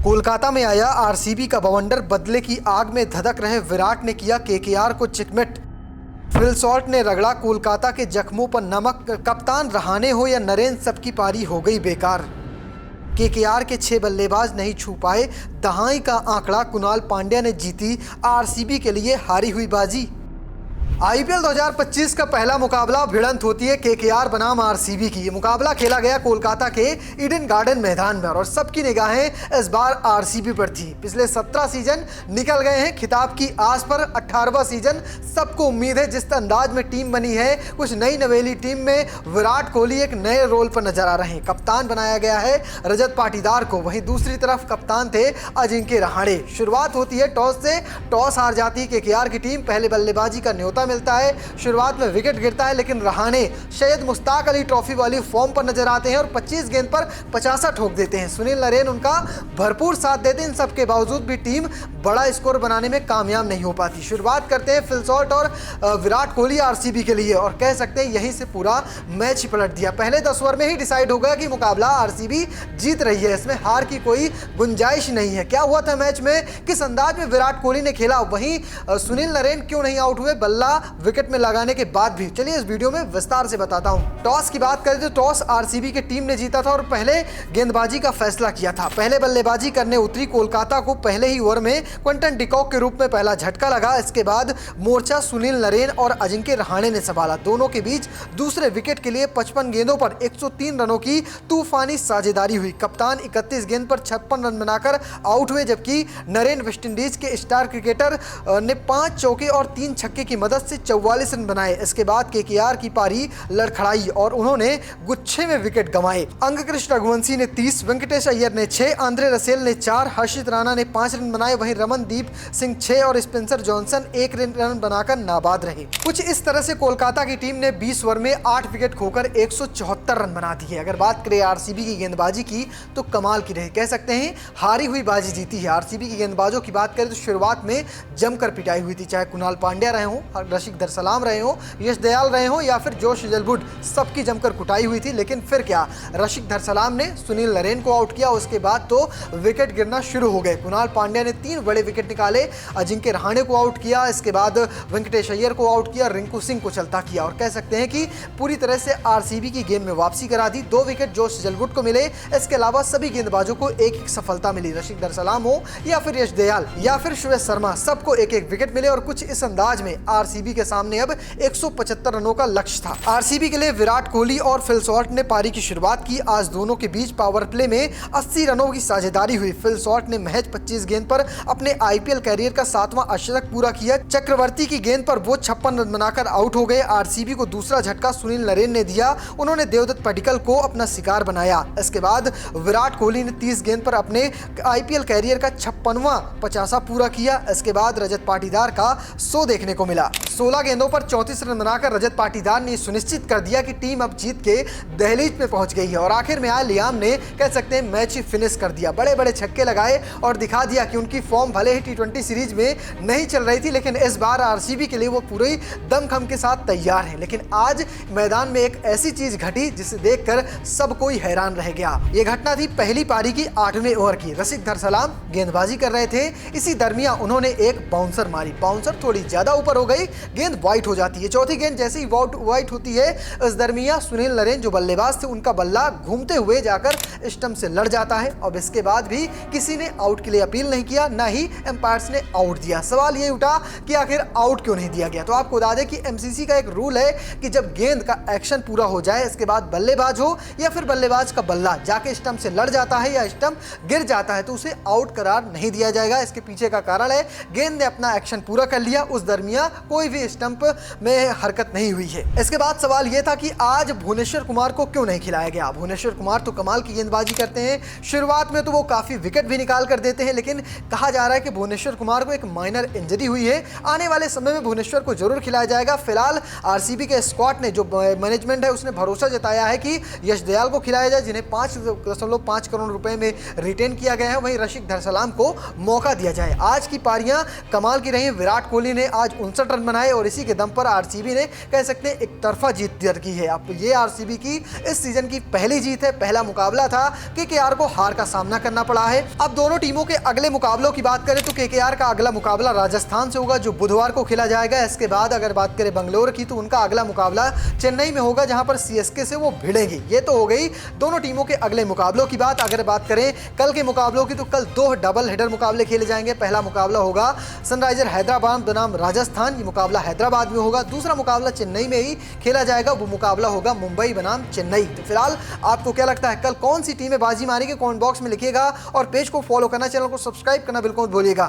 कोलकाता में आया आरसीबी का बवंडर, बदले की आग में धधक रहे विराट ने किया केकेआर को चिकमिट। फिल सॉल्ट ने रगड़ा कोलकाता के जख्मों पर नमक। कप्तान रहाणे हो या नरेन, सबकी पारी हो गई बेकार। केकेआर के 6 बल्लेबाज नहीं छू पाए दहाई का आंकड़ा। कुणाल पांड्या ने जीती आरसीबी के लिए हारी हुई बाजी। आईपीएल 2025 का पहला मुकाबला भिड़ंत होती है केकेआर बनाम आरसीबी की। ये मुकाबला खेला गया कोलकाता के ईडन गार्डन मैदान में और सबकी निगाहें इस बार आरसीबी पर थी। पिछले 17 सीजन निकल गए हैं खिताब की आस पर। 18वां सीजन सबको उम्मीद है जिस अंदाज में टीम बनी है, कुछ नई नवेली टीम में विराट कोहली एक नए रोल पर नजर आ रहे हैं। कप्तान बनाया गया है रजत पाटीदार को, वहीं दूसरी तरफ कप्तान थे अजिंक्य रहाणे। शुरुआत होती है टॉस से। टॉस हार जाती है केकेआर की टीम। पहले बल्लेबाजी का न्योता मिलता है। शुरुआत में विकेट गिरता है, लेकिन रहाणे सैयद मुश्ताक अली ट्रॉफी वाली फॉर्म पर नजर आते हैं और 25 गेंद पर 50 ठोक देते हैं। सुनील नरेन उनका भरपूर साथ देते हैं। इन सबके बावजूद भी टीम बड़ा स्कोर बनाने में कामयाब नहीं हो पाती। शुरुआत करते हैं फिल सॉल्ट और विराट कोहली आरसीबी के लिए, और कह सकते हैं यहीं से पूरा मैच ही पलट दिया। पहले 10 ओवर में ही डिसाइड हो गया कि मुकाबला आरसीबी जीत रही है, इसमें हार की कोई गुंजाइश नहीं है। क्या हुआ था मैच में, किस अंदाज में विराट कोहली ने खेला, वहीं सुनील नरेन क्यों नहीं आउट हुए बल्ला विकेट में लगाने के बाद भी, चलिए इस वीडियो में विस्तार से बताता हूं। टॉस की बात करें तो टॉस आरसीबी की टीम ने जीता था और पहले गेंदबाजी का फैसला किया था। पहले बल्लेबाजी करने उतरी कोलकाता को पहले ही ओवर में क्विंटन डिकॉक के रूप में पहला झटका लगा। इसके बाद मोर्चा सुनील नरेन और अजिंक्य रहाणे ने संभाला। दोनों के बीच दूसरे विकेट के लिए 55 गेंदों पर 103 रनों की तूफानी साझेदारी हुई। कप्तान 31 गेंद पर 56 रन बनाकर आउट हुए, जबकि नरेन वेस्टइंडीज के स्टार क्रिकेटर ने 5 चौके और 3 छक्के की मदद से 44 रन बनाए। इसके बाद केकेआर की पारी लड़खड़ाई और उन्होंने गुच्छे में विकेट गंवाए। अंगकृष्ण रघुवंशी ने 30, वेंकटेश अय्यर ने 6, आंद्रे रसेल ने 4, हर्षित राणा ने 5 रन बनाए। वहीं रमनदीप सिंह 6 और स्पेंसर जॉनसन 1 रन बनाकर नाबाद रहे। कुछ इस तरह से कोलकाता की टीम ने 20 ओवर में 8 विकेट खोकर 174 रन बना दिए। अगर बात करें आरसीबी की गेंदबाजी की तो कमाल की रही, कह सकते हैं हारी हुई बाजी जीती है। आरसीबी की गेंदबाजों की बात करें तो शुरुआत में जमकर पिटाई हुई थी, चाहे कुणाल पांड्या रहे हो, रशिक दरसलाम रहे हो, यश दयाल रहे हो या फिर जोश जलबुड, सबकी जमकर कुटाई हुई थी। लेकिन फिर क्या, रशिक दरसलाम ने सुनील नरेन को आउट किया। उसके बाद तो विकेट गिरना शुरू हो गए। कुणाल पांड्या ने 3 बड़े विकेट निकाले, अजिंक्य रहाणे को आउट किया, इसके बाद वेंकटेश अय्यर को आउट किया, रिंकू सिंह को चलता किया और कह सकते हैं कि पूरी तरह से आरसीबी की गेम में वापसी करा दी। 2 विकेट जोश जलबुड को मिले। इसके अलावा सभी गेंदबाजों को एक सफलता मिली। रशिक दरसलाम हो या फिर यश दयाल या फिर सुरेश शर्मा, सबको एक विकेट मिले और कुछ इस अंदाज में आरसीबी के सामने अब 175 रनों का लक्ष्य था। आरसीबी के लिए विराट कोहली और फिल सॉल्ट ने पारी की शुरुआत की। आज दोनों के बीच पावर प्ले में 80 रनों की साझेदारी हुई। फिल सॉल्ट ने महज 25 गेंद पर अपने आईपीएल कैरियर का 7वां अर्धशतक पूरा किया। चक्रवर्ती की गेंद पर वो 56 रन बनाकर आउट हो गए। आरसीबी को दूसरा झटका सुनील नरेन ने दिया। उन्होंने देवदत्त पडिक्कल को अपना शिकार बनाया। इसके बाद विराट कोहली ने 30 गेंद पर अपने आईपीएल कैरियर का 56वां 50 पूरा किया। इसके बाद रजत पाटीदार का 100 देखने को मिला। 16 गेंदों पर 34 रन बनाकर रजत पाटीदार ने सुनिश्चित कर दिया कि टीम अब जीत के दहलीज में पहुंच गई है और आखिर में आए लियाम ने, कह सकते हैं, मैच फिनिश कर दिया। बड़े बड़े छक्के लगाए और दिखा दिया कि उनकी फॉर्म भले ही टी20 सीरीज में नहीं चल रही थी, लेकिन इस बार आरसीबी के लिए वो पूरी दमखम के साथ तैयार है। लेकिन आज मैदान में एक ऐसी चीज घटी जिसे देखकर सब कोई हैरान रह गया। ये घटना थी पहली पारी की 8वें ओवर की। रशिक दरसलाम गेंदबाजी कर रहे थे, इसी दरमियान उन्होंने एक बाउंसर मारी। बाउंसर थोड़ी ज्यादा ऊपर हो गई, गेंद वाइट हो जाती है। चौथी गेंद जैसे ही वाइट होती है, इस दरमियान सुनील नरेन जो बल्लेबाज थे, उनका बल्ला घूमते हुए जाकर स्टंप से लड़ जाता है। और इसके बाद भी किसी ने आउट के लिए अपील नहीं किया, ना ही एम्पायर्स ने आउट दिया। सवाल ये उठा कि आखिर आउट क्यों नहीं दिया गया। तो आपको बता दें कि एमसीसी का एक रूल है कि जब गेंद का एक्शन पूरा हो जाए, इसके बाद बल्लेबाज हो या फिर बल्लेबाज का बल्ला जाके स्टंप से लड़ जाता है या स्टंप गिर जाता है, तो उसे आउट करार नहीं दिया जाएगा। इसके पीछे का कारण है गेंद ने अपना एक्शन पूरा कर लिया, उस दरमियान कोई भी स्टंप में हरकत नहीं हुई है। इसके बाद सवाल यह था कि आज भुवनेश्वर कुमार को क्यों नहीं खिलाया गया। भुवनेश्वर कुमार तो कमाल की गेंदबाजी करते हैं। शुरुआत में तो वो काफी विकेट भी निकाल कर देते हैं, लेकिन कहा जा रहा है कि भुवनेश्वर कुमार को एक माइनर इंजरी हुई है। आने वाले समय में भुवनेश्वर को जरूर खिलाया जाएगा। फिलहाल आरसीबी के स्क्वाड ने, जो मैनेजमेंट है, उसने भरोसा जताया आया है कि यश दयाल को खिलाया जाए, जिन्हें 5.5 करोड़ रुपए में रिटेन किया गया है। वहीं रशिक धरसलाम को मौका दिया जाए। आज की पारियां कमाल की रही। विराट कोहली ने आज 59 रन बनाए और इसी के दम पर आरसीबी ने कह सकते हैं एक तरफा जीत दर्ज की है। अब ये आरसीबी की इस सीजन की पहली जीत है। पहला मुकाबला था, केकेआर को हार का सामना करना पड़ा है। अब दोनों टीमों के अगले मुकाबलों की बात करें तो केकेआर का अगला मुकाबला राजस्थान से होगा, जो बुधवार को खेला जाएगा। इसके बाद अगर बात करें बंगलोर की, तो उनका अगला मुकाबला चेन्नई में होगा, जहां पर सीएसके से वो भिड़ेंगे। ये तो हो गई दोनों टीमों के अगले मुकाबलों की बात। अगर बात करें कल के मुकाबलों की, तो कल 2 डबल हेडर मुकाबले खेले जाएंगे। पहला मुकाबला होगा सनराइजर हैदराबाद बनाम राजस्थान, ये मुकाबला हैदराबाद में होगा। दूसरा मुकाबला चेन्नई में ही खेला जाएगा, वो मुकाबला होगा मुंबई बनाम चेन्नई। तो फिलहाल आपको क्या लगता है, कल कौन सी टीमें बाजी मारेगी? कमेंट बॉक्स में लिखिएगा और पेज को फॉलो करना, चैनल को सब्सक्राइब करना बिल्कुल मत भूलिएगा।